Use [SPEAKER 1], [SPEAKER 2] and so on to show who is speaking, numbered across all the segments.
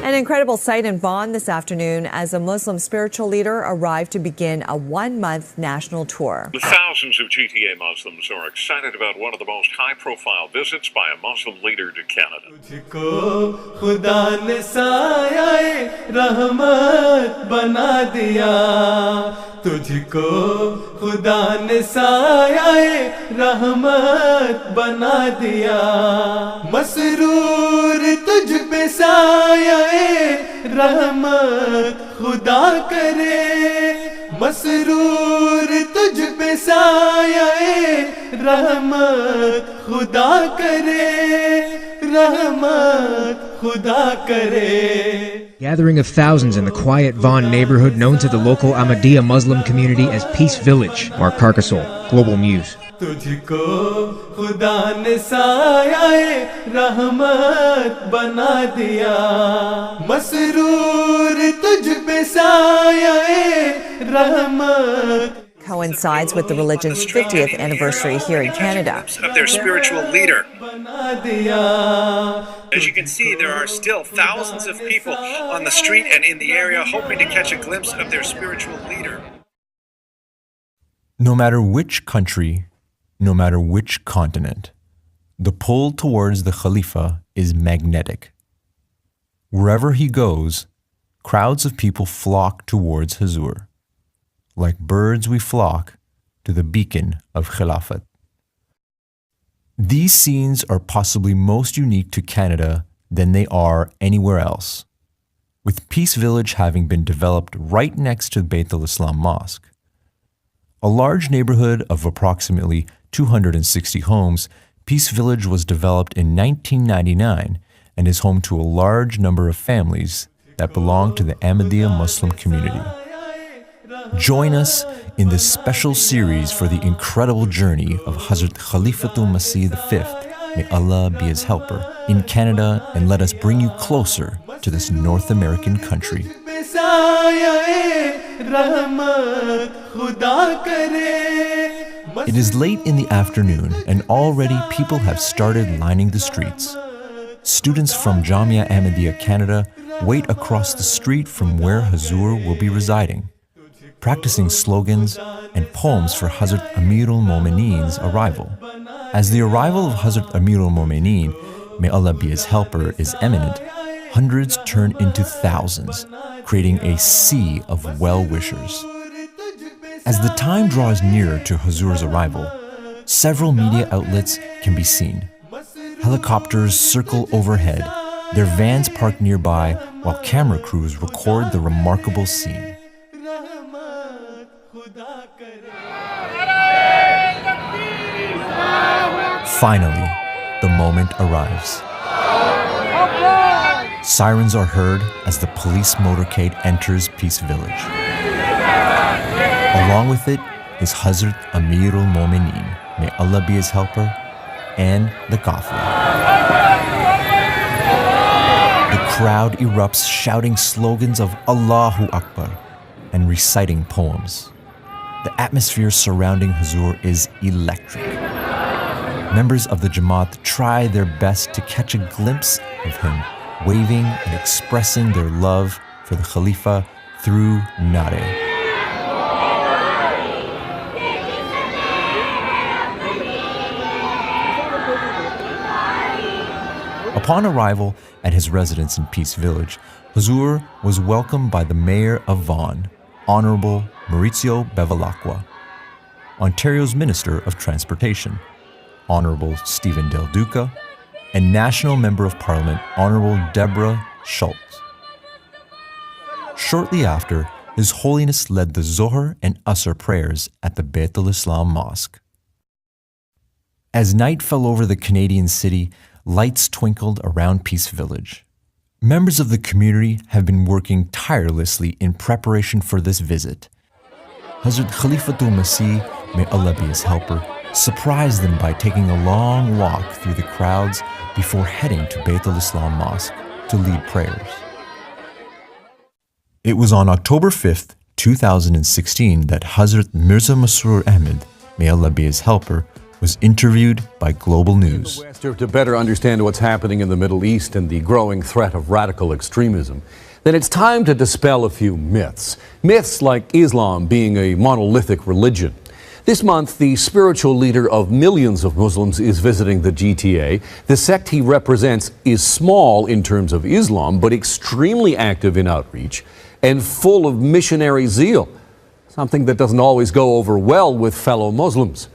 [SPEAKER 1] An incredible sight in Bonn this afternoon as a Muslim spiritual leader arrived to begin a one-month national tour.
[SPEAKER 2] Thousands of GTA Muslims are excited about one of the most high-profile visits by a Muslim leader to Canada.
[SPEAKER 3] तुझको खुदा ने साया रहमत बना दिया मसरूर तुझ पे साया रहमत खुदा करे मसरूर तुझ पे साया रहमत खुदा करे रहमत खुदा करे.
[SPEAKER 4] Gathering of thousands in the quiet Vaughan neighborhood known to the local Ahmadiyya Muslim community as Peace Village. Mark Carcassol, Global News.
[SPEAKER 3] तुझको खुदा ने साया रहमत बना दिया मसरूर तुझ पे साया रहमत.
[SPEAKER 1] Coincides with the religion's 50th anniversary here in Canada.
[SPEAKER 5] Of their spiritual leader. As you can see, there are still thousands of people on the street and in the area hoping to catch a glimpse of their spiritual leader.
[SPEAKER 6] No matter which country, no matter which continent, the pull towards the Khalifa is magnetic. Wherever he goes, crowds of people flock towards Huzur. Like birds we flock to the beacon of Khilafat. These scenes are possibly most unique to Canada than they are anywhere else, with Peace Village having been developed right next to Bayt al-Islam Mosque. A large neighborhood of approximately 260 homes, Peace Village was developed in 1999 and is home to a large number of families that belong to the Ahmadiyya Muslim community. Join us in this special series for the incredible journey of Hazrat Khalifatul Masih V, may Allah be his helper, in Canada, and let us bring you closer to this North American country. It is late in the afternoon and already people have started lining the streets. Students from Jamaah Ahmadiyya Canada wait across the street from where Huzur will be residing, practicing slogans and poems for Hazrat Amirul Momineen's arrival. As the arrival of Hazrat Amirul Momineen, may Allah be his helper, is imminent, hundreds turn into thousands, creating a sea of well-wishers. As the time draws nearer to Huzur's arrival, several media outlets can be seen. Helicopters circle overhead, their vans park nearby, while camera crews record the remarkable scene. Finally, the moment arrives. Sirens are heard as the police motorcade enters Peace Village. Along with it is Hazrat Amirul Momineen, may Allah be his helper, and the Qafla. The crowd erupts shouting slogans of Allahu Akbar and reciting poems. The atmosphere surrounding Huzur is electric. Members of the Jamaah try their best to catch a glimpse of him, waving and expressing their love for the Khalifa through Nare. Upon arrival at his residence in Peace Village, Huzur was welcomed by the Mayor of Vaughan, Honorable Maurizio Bevilacqua, Ontario's Minister of Transportation, Honorable Stephen Del Duca, and National Member of Parliament, Honorable Deborah Schultz. Shortly after, His Holiness led the Zohar and Asr prayers at the Bayt al-Islam Mosque. As night fell over the Canadian city, lights twinkled around Peace Village. Members of the community have been working tirelessly in preparation for this visit. Hazrat Khalifatul Masih, may Allah be his helper, surprised them by taking a long walk through the crowds before heading to Bayt al-Islam Mosque to lead prayers. It was on October 5th, 2016 that Hazrat Mirza Masroor Ahmed, may Allah be his helper, was interviewed by Global News.
[SPEAKER 7] To better understand what's happening in the Middle East and the growing threat of radical extremism, then it's time to dispel a few myths. Myths like Islam being a monolithic religion. This month, the spiritual leader of millions of Muslims is visiting the GTA. The sect he represents is small in terms of Islam, but extremely active in outreach and full of missionary zeal, something that doesn't always go over well with fellow Muslims.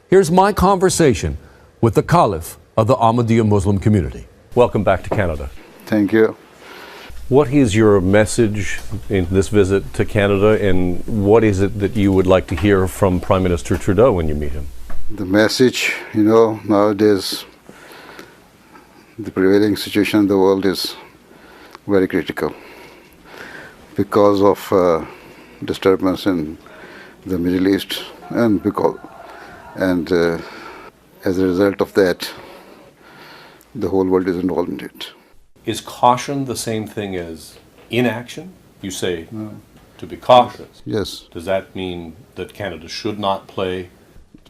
[SPEAKER 7] Here's my conversation with the Caliph of the Ahmadiyya Muslim community. Welcome back to Canada.
[SPEAKER 8] Thank you.
[SPEAKER 7] What is your message in this visit to Canada, and what is it that you would like to hear from Prime Minister Trudeau when you meet him?
[SPEAKER 8] The message, nowadays the prevailing situation in the world is very critical because of disturbance in the Middle East, and as a result of that, the whole world is involved in it.
[SPEAKER 7] Is caution the same thing as inaction? You say to be cautious.
[SPEAKER 8] Yes.
[SPEAKER 7] Does that mean that Canada should not play?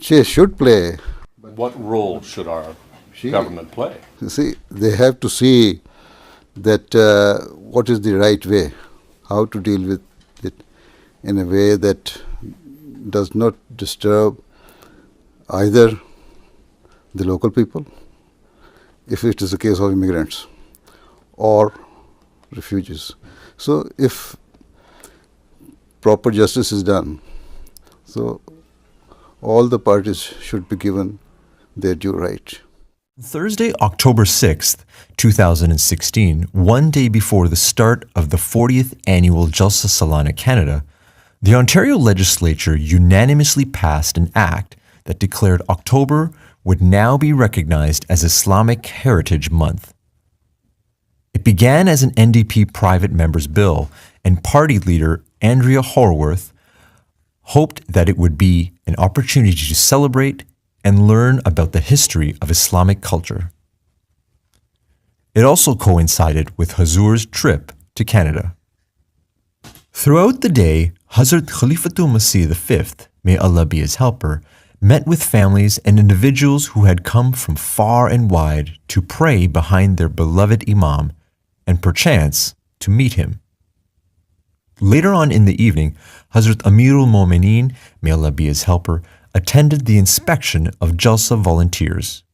[SPEAKER 8] She should play.
[SPEAKER 7] What role should our government play?
[SPEAKER 8] You see, they have to see that what is the right way, how to deal with it in a way that does not disturb either the local people, if it is a case of immigrants, or refugees. So if proper justice is done, so all the parties should be given their due right.
[SPEAKER 6] Thursday, October 6th, 2016, one day before the start of the 40th annual Jalsa Salana Canada, the Ontario legislature unanimously passed an act that declared October would now be recognized as Islamic Heritage Month. It began as an NDP private member's bill, and party leader Andrea Horwath hoped that it would be an opportunity to celebrate and learn about the history of Islamic culture. It also coincided with Hazur's trip to Canada. Throughout the day, Hazrat Khalifatul Masih V, may Allah be his helper, met with families and individuals who had come from far and wide to pray behind their beloved Imam and perchance to meet him. Later on in the evening, Hazrat Amirul Momineen, may Allah be his helper, attended the inspection of Jalsa volunteers.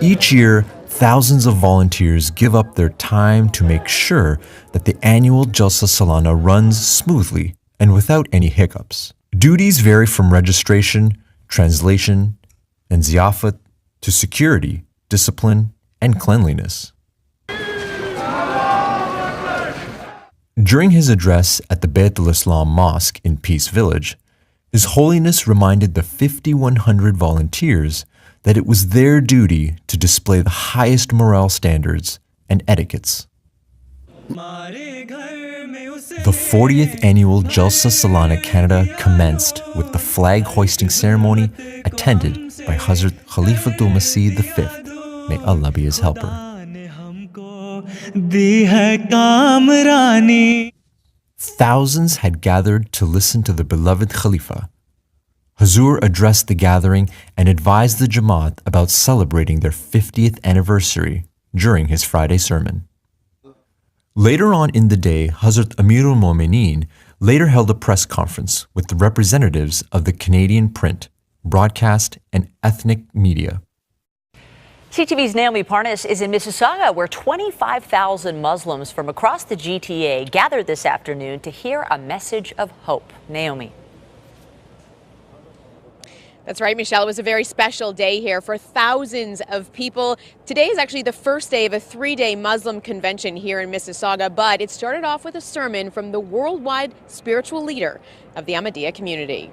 [SPEAKER 6] Each year, thousands of volunteers give up their time to make sure that the annual Jalsa Salana runs smoothly and without any hiccups. Duties vary from registration, translation, and ziyafat to security, discipline, and cleanliness. During his address at the Bayt al-Islam Mosque in Peace Village, His Holiness reminded the 5,100 volunteers that it was their duty to display the highest morale standards and etiquettes. The 40th annual Jalsa Salana Canada commenced with the flag hoisting ceremony attended by Hazrat Khalifatul Masih V, may Allah be his helper. Thousands had gathered to listen to the beloved Khalifa. Hazur addressed the gathering and advised the Jamaah about celebrating their 50th anniversary during his Friday sermon. Later on in the day, Hazrat Amirul Momineen later held a press conference with the representatives of the Canadian print, broadcast, and ethnic media.
[SPEAKER 9] CTV's Naomi Parnas is in Mississauga, where 25,000 Muslims from across the GTA gathered this afternoon to hear a message of hope. Naomi.
[SPEAKER 10] That's right, Michelle. It was a very special day here for thousands of people. Today is actually the first day of a 3-day Muslim convention here in Mississauga, but it started off with a sermon from the worldwide spiritual leader of the Ahmadiyya community.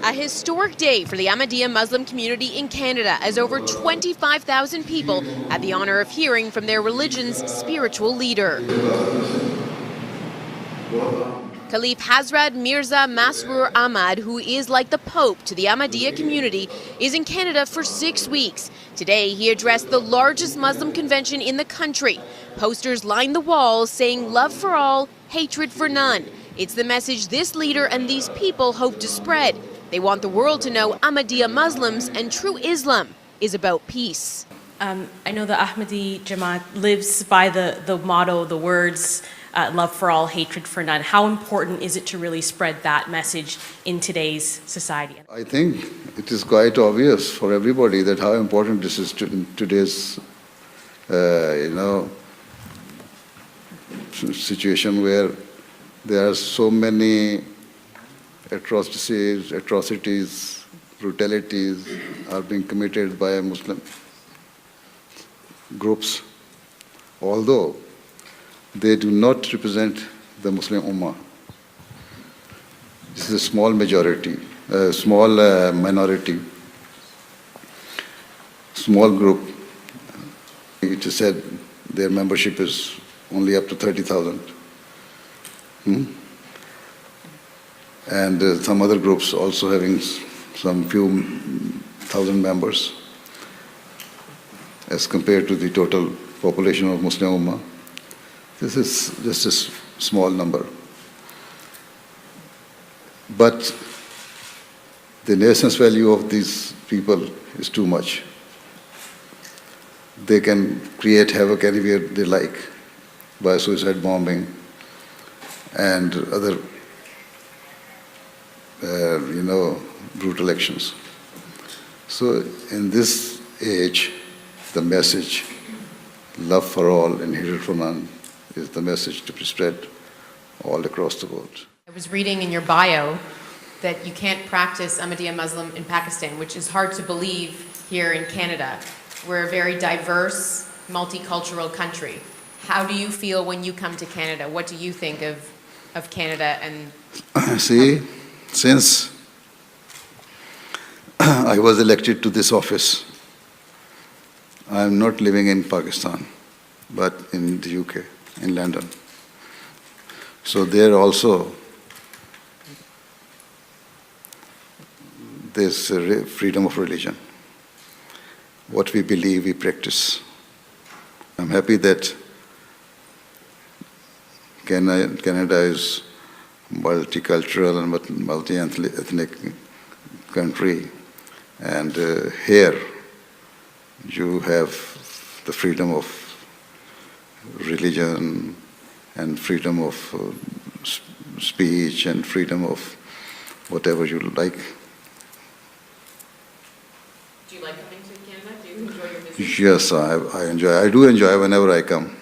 [SPEAKER 10] A historic day for the Ahmadiyya Muslim community in Canada, as over 25,000 people had the honor of hearing from their religion's spiritual leader. Caliph Hazrat Mirza Masroor Ahmad, who is like the Pope to the Ahmadiyya community, is in Canada for 6 weeks. Today, he addressed the largest Muslim convention in the country. Posters lined the walls saying love for all, hatred for none. It's the message this leader and these people hope to spread. They want the world to know Ahmadiyya Muslims and true Islam is about peace.
[SPEAKER 11] I know the Ahmadi Jamaah lives by the motto, the words, love for all, hatred for none. How important is it to really spread that message in today's society?
[SPEAKER 8] I think it is quite obvious for everybody that how important this is in today's, situation where there are so many atrocities, brutalities are being committed by Muslim groups, although they do not represent the Muslim Ummah. This is a small majority, small minority, small group. It is said their membership is only up to 30,000. And some other groups also having some few thousand members as compared to the total population of Muslim Ummah. This is just a small number. But the nuisance value of these people is too much. They can create havoc anywhere they like by suicide bombing and other, brutal actions. So in this age, the message, love for all and hatred for none, is the message to be spread all across the world.
[SPEAKER 12] I was reading in your bio that you can't practice Ahmadiyya Muslim in Pakistan, which is hard to believe here in Canada. We're a very diverse, multicultural country. How do you feel when you come to Canada? What do you think of Canada? And
[SPEAKER 8] see, since I was elected to this office, I am not living in Pakistan, but in the UK, in London. So there also, there's freedom of religion. What we believe, we practice. I'm happy that Canada is multicultural and multi-ethnic country, and here you have the freedom of religion and freedom of speech and freedom of whatever you like.
[SPEAKER 12] do you like coming to Canada? Do you enjoy your visit?
[SPEAKER 8] Yes, I enjoy. I do enjoy whenever I come.